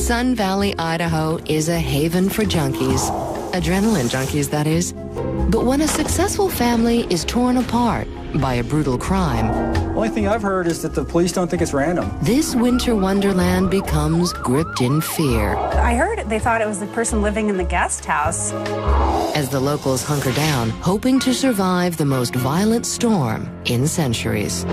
Sun Valley, Idaho is a haven for junkies. Adrenaline junkies, that is. But when a successful family is torn apart by a brutal crime, Only thing I've heard is that the police don't think it's random. this winter wonderland becomes gripped in fear. I heard they thought it was the person living in the guest house. As the locals hunker down, hoping to survive the most violent storm in centuries.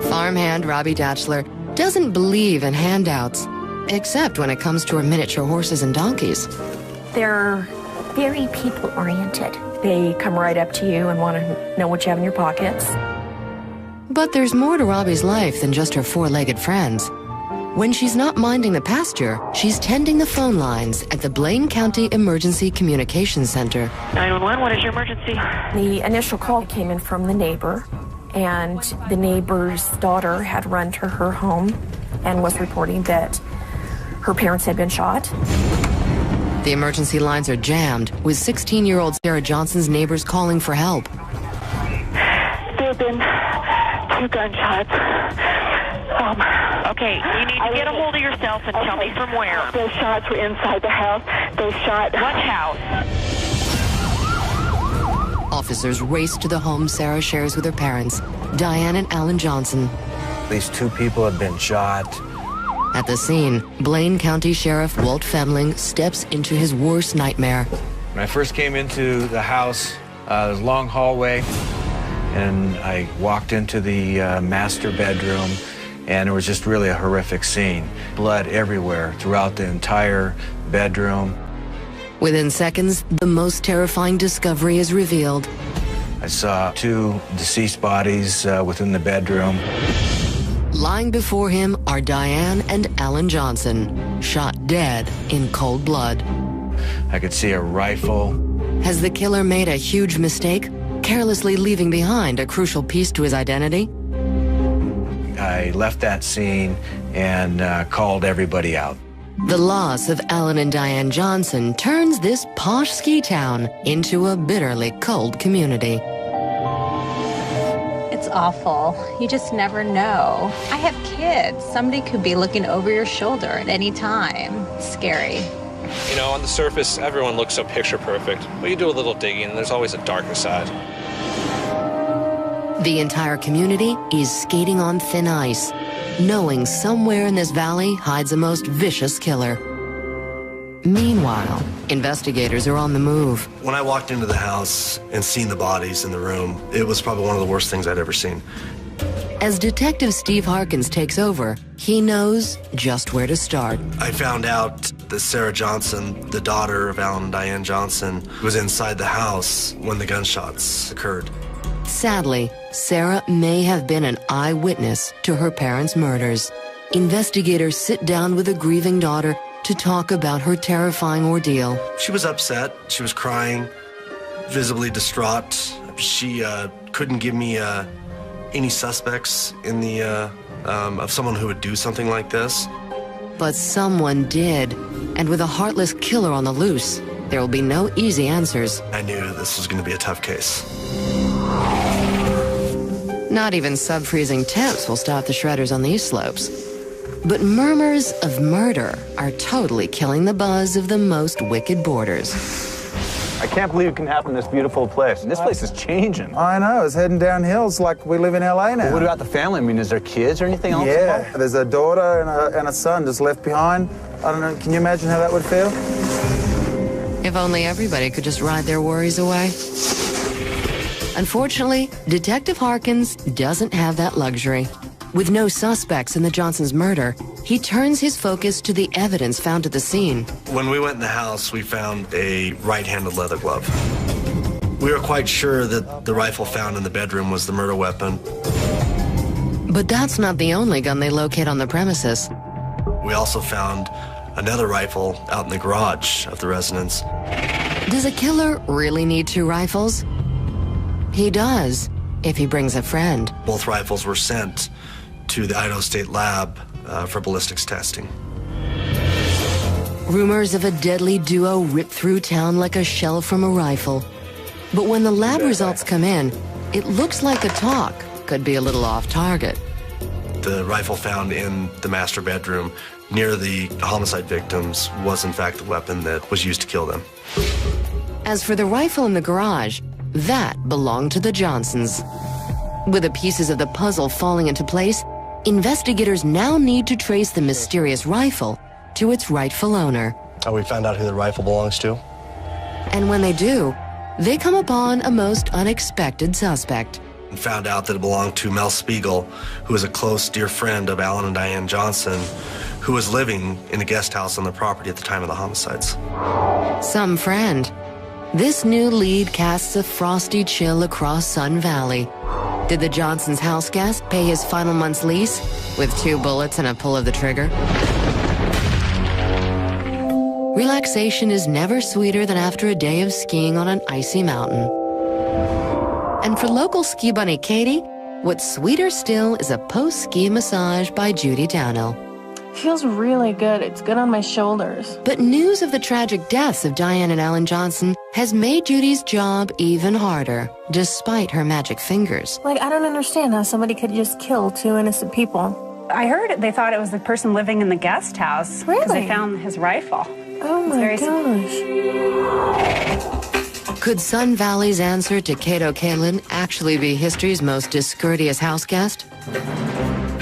Farmhand Robbie Datchler doesn't believe in handouts, except when it comes to her miniature horses and donkeys. They're very people-oriented. They come right up to you and want to know what you have in your pockets. But there's more to Robbie's life than just her four-legged friends. When she's not minding the pasture, she's tending the phone lines at the Blaine County Emergency Communications Center. 911, what is your emergency? The initial call came in from the neighbor, and the neighbor's daughter had run to her home and was reporting that her parents had been shot. The emergency lines are jammed, with 16-year-old Sarah Johnson's neighbors calling for help. There have been 2 gunshots. Okay, you need to get a hold of yourself and tell me from where. Those shots were inside the house. They shot... What house? Officers race to the home Sarah shares with her parents, Diane and Alan Johnson. These 2 people have been shot. At the scene, Blaine County Sheriff Walt Femling steps into his worst nightmare. When I first came into the house, there was a long hallway, and I walked into the master bedroom, and it was just really a horrific scene. Blood everywhere throughout the entire bedroom. Within seconds, the most terrifying discovery is revealed. I saw 2 deceased bodies within the bedroom. Lying before him are Diane and Alan Johnson, shot dead in cold blood. I could see a rifle. Has the killer made a huge mistake, carelessly leaving behind a crucial piece to his identity? I left that scene and called everybody out. The loss of Alan and Diane Johnson turns this posh ski town into a bitterly cold community. It's awful. You just never know. I have kids. Somebody could be looking over your shoulder at any time. It's scary. You know, on the surface, everyone looks so picture perfect. But you do a little digging, and there's always a darker side. The entire community is skating on thin ice, knowing somewhere in this valley hides a most vicious killer. Meanwhile, investigators are on the move. When I walked into the house and seen the bodies in the room, it was probably one of the worst things I'd ever seen. As Detective Steve Harkins takes over, he knows just where to start. I found out that Sarah Johnson, the daughter of Alan and Diane Johnson, was inside the house when the gunshots occurred. Sadly, Sarah may have been an eyewitness to her parents' murders. Investigators sit down with a grieving daughter to talk about her terrifying ordeal. She was upset. She was crying, visibly distraught. She couldn't give me any suspects in the of someone who would do something like this. But someone did, and with a heartless killer on the loose, there will be no easy answers. I knew this was going to be a tough case. Not even sub-freezing temps will stop the shredders on these slopes. But murmurs of murder are totally killing the buzz of the most wicked borders. I can't believe it can happen in this beautiful place. This place is changing. I know, it's heading downhill. It's like we live in LA now. But what about the family? I mean, is there kids or anything else? Yeah, there's a daughter and a son just left behind. I don't know, can you imagine how that would feel? If only everybody could just ride their worries away. Unfortunately, Detective Harkins doesn't have that luxury. With no suspects in the Johnsons' murder, he turns his focus to the evidence found at the scene. When we went in the house, we found a right-handed leather glove. We were quite sure that the rifle found in the bedroom was the murder weapon. But that's not the only gun they locate on the premises. We also found another rifle out in the garage of the residence. Does a killer really need 2 rifles? He does, if he brings a friend. Both rifles were sent to the Idaho State Lab for ballistics testing. Rumors of a deadly duo rip through town like a shell from a rifle. But when the lab results come in, it looks like the talk could be a little off target. The rifle found in the master bedroom near the homicide victims was in fact the weapon that was used to kill them. As for the rifle in the garage, that belonged to the Johnsons. With the pieces of the puzzle falling into place, investigators now need to trace the mysterious rifle to its rightful owner. We found out who the rifle belongs to. And when they do, they come upon a most unexpected suspect. And found out that it belonged to Mel Spiegel, who was a close, dear friend of Alan and Diane Johnson, who was living in a guest house on the property at the time of the homicides. Some friend. This new lead casts a frosty chill across Sun Valley. Did the Johnsons' house guest pay his final month's lease with 2 bullets and a pull of the trigger? Relaxation is never sweeter than after a day of skiing on an icy mountain. And for local ski bunny Katie, what's sweeter still is a post-ski massage by Judy Downhill. Feels really good. It's good on my shoulders. But news of the tragic deaths of Diane and Alan Johnson has made Judy's job even harder, despite her magic fingers. Like, I don't understand how somebody could just kill 2 innocent people. I heard they thought it was the person living in the guest house. Really? Because they found his rifle. Oh my gosh. Could Sun Valley's answer to Cato Kalin actually be history's most discourteous house guest?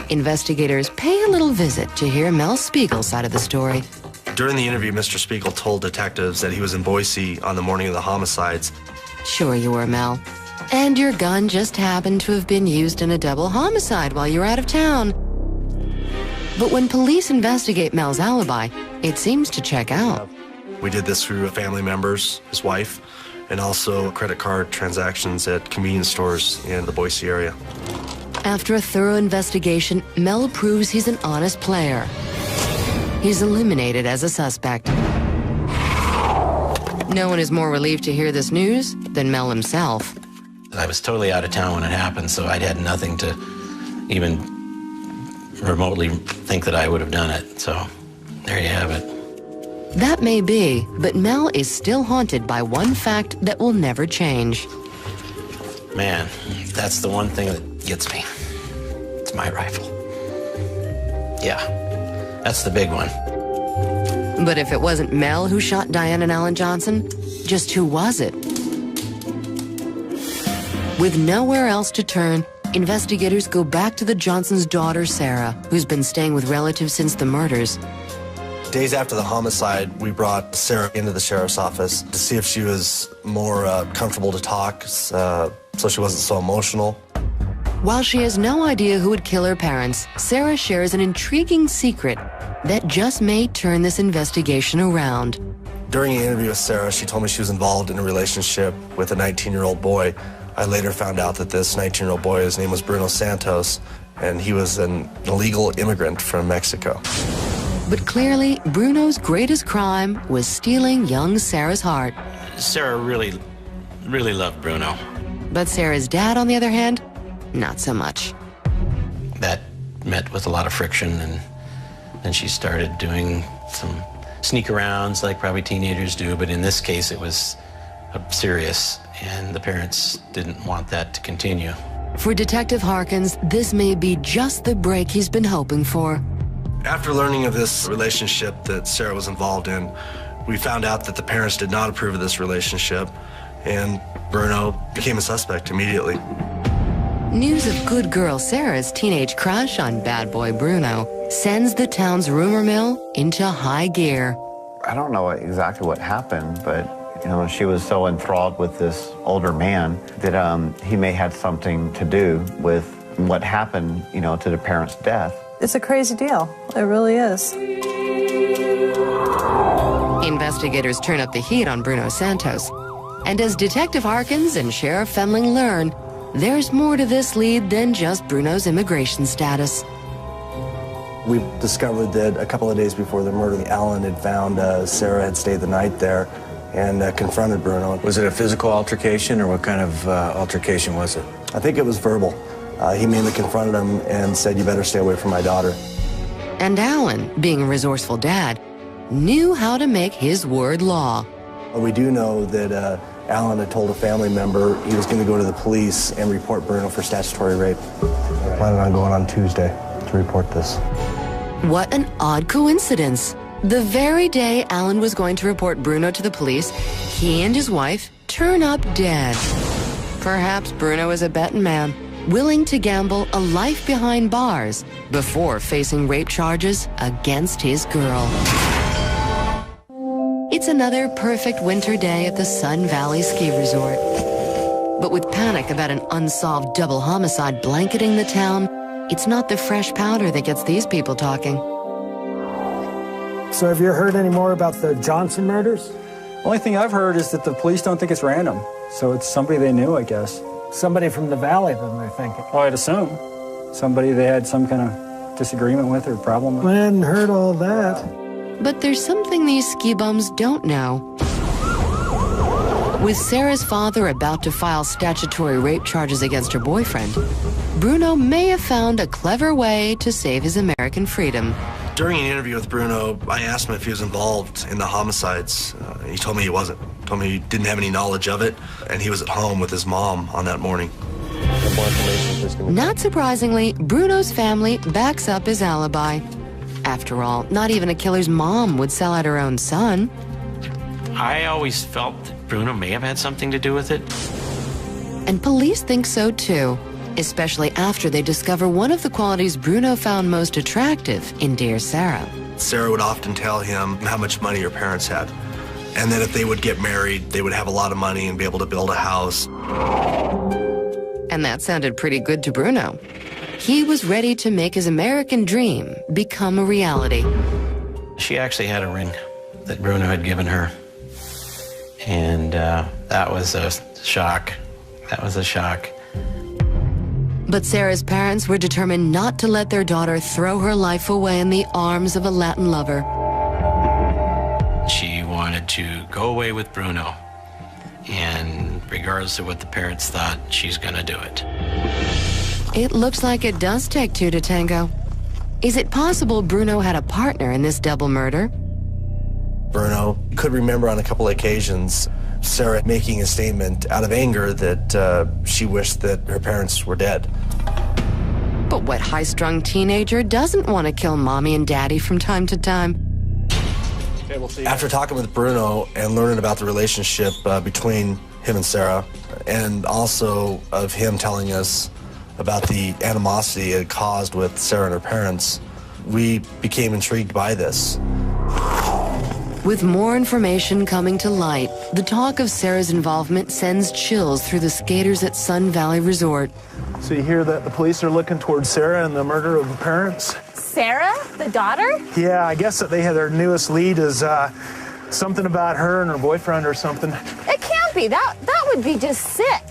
Investigators pay a little visit to hear Mel Spiegel's side of the story. During the interview, Mr. Spiegel told detectives that he was in Boise on the morning of the homicides. Sure you were, Mel. And your gun just happened to have been used in a double homicide while you were out of town. But when police investigate Mel's alibi, it seems to check out. We did this through family members, his wife, and also credit card transactions at convenience stores in the Boise area. After a thorough investigation, Mel proves he's an honest player. He's eliminated as a suspect. No one is more relieved to hear this news than Mel himself. I was totally out of town when it happened, so I'd had nothing to even remotely think that I would have done it. So there you have it. That may be, but Mel is still haunted by one fact that will never change. Man, that's the one thing that gets me. It's my rifle. Yeah, that's the big one. But if it wasn't Mel who shot Diane and Alan Johnson, just who was it? With nowhere else to turn, investigators go back to the Johnsons' daughter, Sarah, who's been staying with relatives since the murders. Days after the homicide, we brought Sarah into the sheriff's office to see if she was more comfortable to talk, so she wasn't so emotional. While she has no idea who would kill her parents, Sarah shares an intriguing secret that just may turn this investigation around. During an interview with Sarah, she told me she was involved in a relationship with a 19-year-old boy. I later found out that this 19-year-old boy, his name was Bruno Santos, and he was an illegal immigrant from Mexico. But clearly, Bruno's greatest crime was stealing young Sarah's heart. Sarah really loved Bruno. But Sarah's dad, on the other hand, not so much. That met with a lot of friction, and then she started doing some sneak-arounds like probably teenagers do, but in this case it was serious, and the parents didn't want that to continue. For Detective Harkins, this may be just the break he's been hoping for. After learning of this relationship that Sarah was involved in, we found out that the parents did not approve of this relationship, and Bruno became a suspect immediately. News of good girl Sarah's teenage crush on bad boy Bruno sends the town's rumor mill into high gear. I don't know exactly what happened, but she was so enthralled with this older man that he may have something to do with what happened, to the parents' death. It's a crazy deal. It really is. Investigators turn up the heat on Bruno Santos. And as Detective Harkins and Sheriff Fenling learn, there's more to this lead than just Bruno's immigration status. We discovered that a couple of days before the murder, Alan had found Sarah had stayed the night there and confronted Bruno. Was it a physical altercation, or what kind of altercation was it? I think it was verbal. He mainly confronted him and said, "You better stay away from my daughter." And Alan, being a resourceful dad, knew how to make his word law. We do know that Alan had told a family member he was going to go to the police and report Bruno for statutory rape. We're planning on going on Tuesday to report this. What an odd coincidence. The very day Alan was going to report Bruno to the police, he and his wife turn up dead. Perhaps Bruno is a betting man, willing to gamble a life behind bars before facing rape charges against his girl. It's another perfect winter day at the Sun Valley Ski Resort. But with panic about an unsolved double homicide blanketing the town, it's not the fresh powder that gets these people talking. So have you heard any more about the Johnson murders? Only thing I've heard is that the police don't think it's random. So it's somebody they knew, I guess. Somebody from the valley, then, they're thinking. Oh, I'd assume. Somebody they had some kind of disagreement with or problem with. I hadn't heard all that. But there's something these ski bums don't know. With Sarah's father about to file statutory rape charges against her boyfriend, Bruno may have found a clever way to save his American freedom. During an interview with Bruno, I asked him if he was involved in the homicides. He told me he wasn't. Told me he didn't have any knowledge of it, and he was at home with his mom on that morning. Not surprisingly, Bruno's family backs up his alibi. After all, not even a killer's mom would sell out her own son. I always felt that Bruno may have had something to do with it. And police think so too, especially after they discover one of the qualities Bruno found most attractive in dear Sarah. Sarah would often tell him how much money her parents had, and that if they would get married, they would have a lot of money and be able to build a house. And that sounded pretty good to Bruno. He was ready to make his American dream become a reality. She actually had a ring that Bruno had given her. And that was a shock. That was a shock. But Sarah's parents were determined not to let their daughter throw her life away in the arms of a Latin lover. She wanted to go away with Bruno. And regardless of what the parents thought, she's gonna do it. It looks like it does take two to tango. Is it possible Bruno had a partner in this double murder? Bruno could remember on a couple of occasions Sarah making a statement out of anger that she wished that her parents were dead. But what high-strung teenager doesn't want to kill mommy and daddy from time to time? Okay, we'll see. After talking with Bruno and learning about the relationship between him and Sarah, and also of him telling us about the animosity it caused with Sarah and her parents, we became intrigued by this. With more information coming to light, the talk of Sarah's involvement sends chills through the skaters at Sun Valley Resort. So you hear that the police are looking towards Sarah and the murder of the parents? Sarah, the daughter? Yeah, I guess that they had their newest lead is something about her and her boyfriend or something. It can't be. That would be just sick.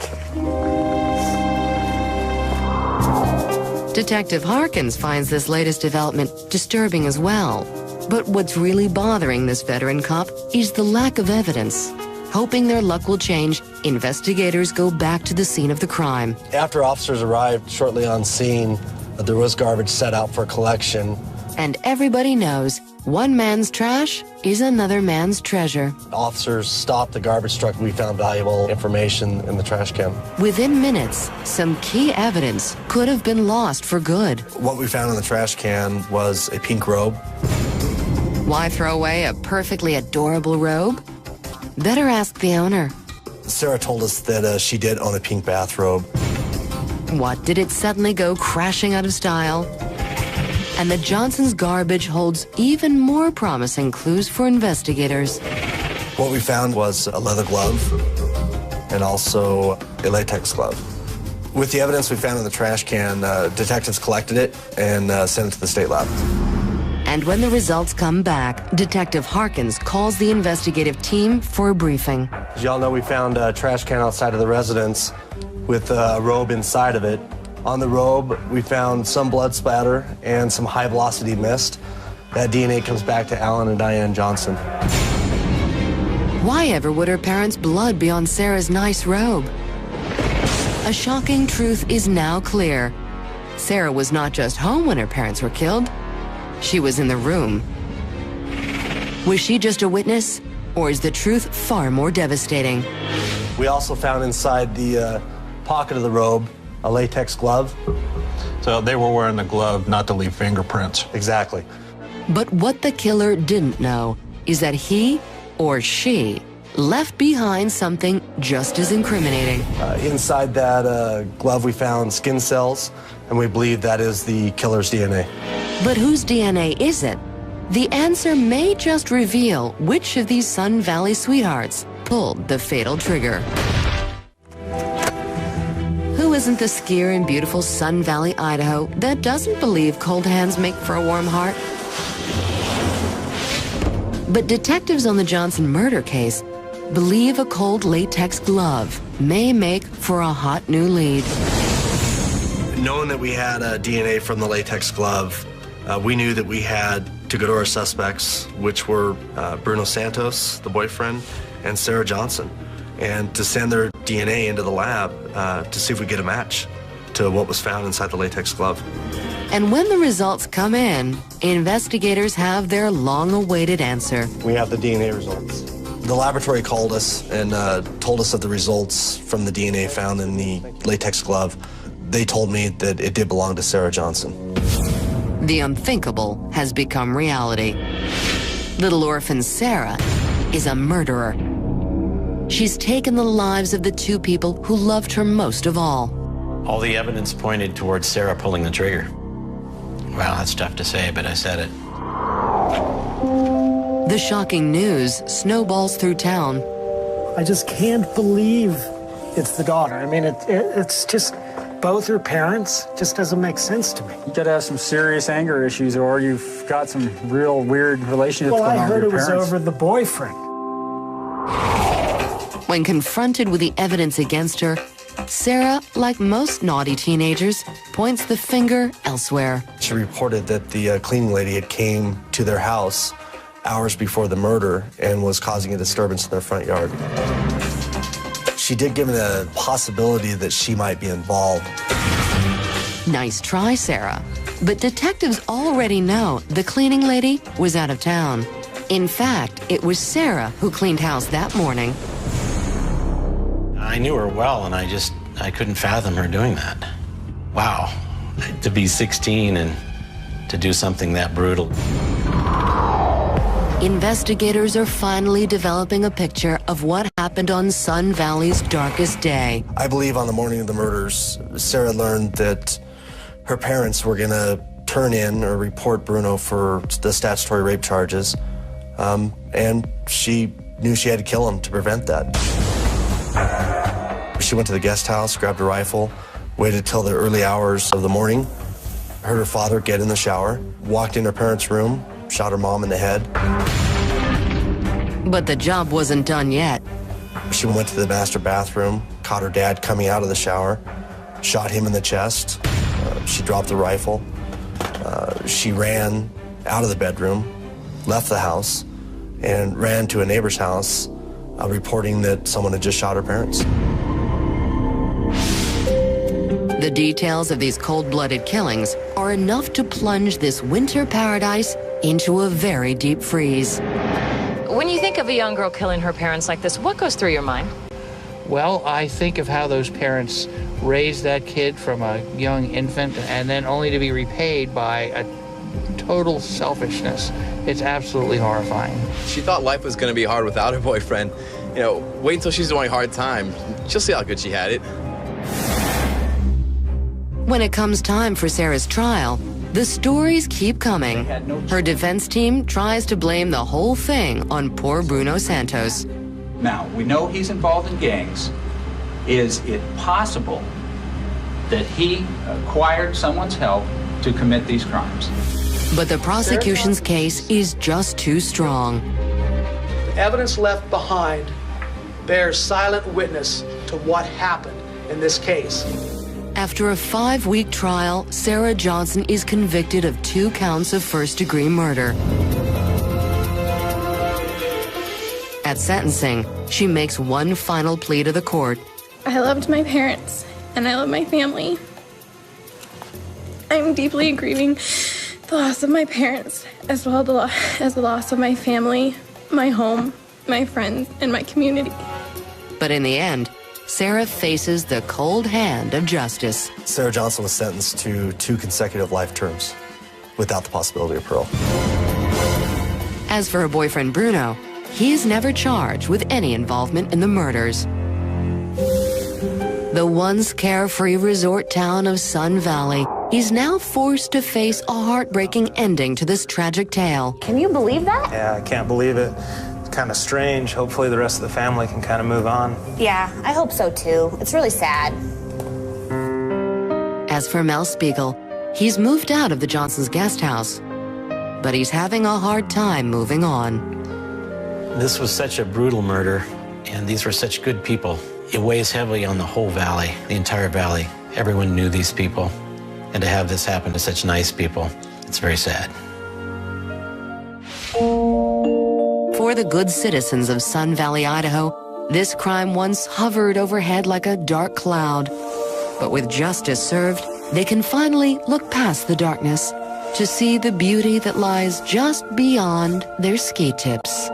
Detective Harkins finds this latest development disturbing as well. But what's really bothering this veteran cop is the lack of evidence. Hoping their luck will change, investigators go back to the scene of the crime. After officers arrived shortly on scene, there was garbage set out for collection. And everybody knows one man's trash is another man's treasure. Officers stopped the garbage truck. We found valuable information in the trash can. Within minutes, some key evidence could have been lost for good. What we found in the trash can was a pink robe. Why throw away a perfectly adorable robe? Better ask the owner. Sarah told us that she did own a pink bathrobe. What, did it suddenly go crashing out of style? And the Johnson's garbage holds even more promising clues for investigators. What we found was a leather glove and also a latex glove. With the evidence we found in the trash can, detectives collected it and sent it to the state lab. And when the results come back, Detective Harkins calls the investigative team for a briefing. As y'all know, we found a trash can outside of the residence with a robe inside of it. On the robe, we found some blood splatter and some high-velocity mist. That DNA comes back to Alan and Diane Johnson. Why ever would her parents' blood be on Sarah's nice robe? A shocking truth is now clear. Sarah was not just home when her parents were killed. She was in the room. Was she just a witness? Or is the truth far more devastating? We also found inside the pocket of the robe a latex glove. So they were wearing the glove not to leave fingerprints. Exactly. But what the killer didn't know is that he or she left behind something just as incriminating. Inside that glove we found skin cells, and we believe that is the killer's DNA. But whose DNA is it? The answer may just reveal which of these Sun Valley sweethearts pulled the fatal trigger. Who isn't the skier in beautiful Sun Valley, Idaho, that doesn't believe cold hands make for a warm heart? But detectives on the Johnson murder case believe a cold latex glove may make for a hot new lead. Knowing that we had DNA from the latex glove, we knew that we had to go to our suspects, which were Bruno Santos, the boyfriend, and Sarah Johnson, and to send their DNA into the lab to see if we get a match to what was found inside the latex glove. And when the results come in, investigators have their long-awaited answer. We have the DNA results. The laboratory called us and told us of the results from the DNA found in the latex glove. They told me that it did belong to Sarah Johnson. The unthinkable has become reality. Little orphan Sarah is a murderer. She's taken the lives of the two people who loved her most of all. All the evidence pointed towards Sarah pulling the trigger. Wow, that's tough to say, but I said it. The shocking news snowballs through town. I just can't believe it's the daughter. I mean, it's just both her parents. Just doesn't make sense to me. You gotta have some serious anger issues, or you've got some real weird relationships Well, going I on heard with it your was parents. over the boyfriend. When confronted with the evidence against her, Sarah, like most naughty teenagers, points the finger elsewhere. She reported that the cleaning lady had came to their house hours before the murder and was causing a disturbance in their front yard. She did give it a possibility that she might be involved. Nice try, Sarah. But detectives already know the cleaning lady was out of town. In fact, it was Sarah who cleaned house that morning. I knew her well, and I couldn't fathom her doing that. Wow, to be 16 and to do something that brutal. Investigators are finally developing a picture of what happened on Sun Valley's darkest day. I believe on the morning of the murders, Sarah learned that her parents were going to turn in or report Bruno for the statutory rape charges, and she knew she had to kill him to prevent that. She went to the guest house, grabbed a rifle, waited till the early hours of the morning, heard her father get in the shower, walked in her parents' room, shot her mom in the head. But the job wasn't done yet. She went to the master bathroom, caught her dad coming out of the shower, shot him in the chest. She dropped the rifle. She ran out of the bedroom, left the house, and ran to a neighbor's house, reporting that someone had just shot her parents. The details of these cold-blooded killings are enough to plunge this winter paradise into a very deep freeze. When you think of a young girl killing her parents like this, what goes through your mind? Well, I think of how those parents raised that kid from a young infant and then only to be repaid by a total selfishness. It's absolutely horrifying. She thought life was going to be hard without her boyfriend. You know, wait until she's doing a hard time. She'll see how good she had it. When it comes time for Sarah's trial, the stories keep coming. Her defense team tries to blame the whole thing on poor Bruno Santos. Now, we know he's involved in gangs. Is it possible that he acquired someone's help to commit these crimes? But the prosecution's case is just too strong. The evidence left behind bears silent witness to what happened in this case. After a 5-week trial, Sarah Johnson is convicted of 2 counts of first-degree murder. At sentencing, she makes one final plea to the court. I loved my parents, and I love my family. I'm deeply grieving the loss of my parents, as well as the loss of my family, my home, my friends, and my community. But in the end, Sarah faces the cold hand of justice. Sarah Johnson was sentenced to 2 consecutive life terms without the possibility of parole. As for her boyfriend Bruno, he's never charged with any involvement in the murders. The once carefree resort town of Sun Valley, he's now forced to face a heartbreaking ending to this tragic tale. Can you believe that? Yeah, I can't believe it. It's kind of strange. Hopefully the rest of the family can kind of move on. Yeah, I hope so too. It's really sad. As for Mel Spiegel, he's moved out of the Johnsons' guest house, but he's having a hard time moving on. This was such a brutal murder, and these were such good people. It weighs heavily on the whole valley, the entire valley. Everyone knew these people, and to have this happen to such nice people, it's very sad. For the good citizens of Sun Valley, Idaho, this crime once hovered overhead like a dark cloud. But with justice served, they can finally look past the darkness to see the beauty that lies just beyond their ski tips.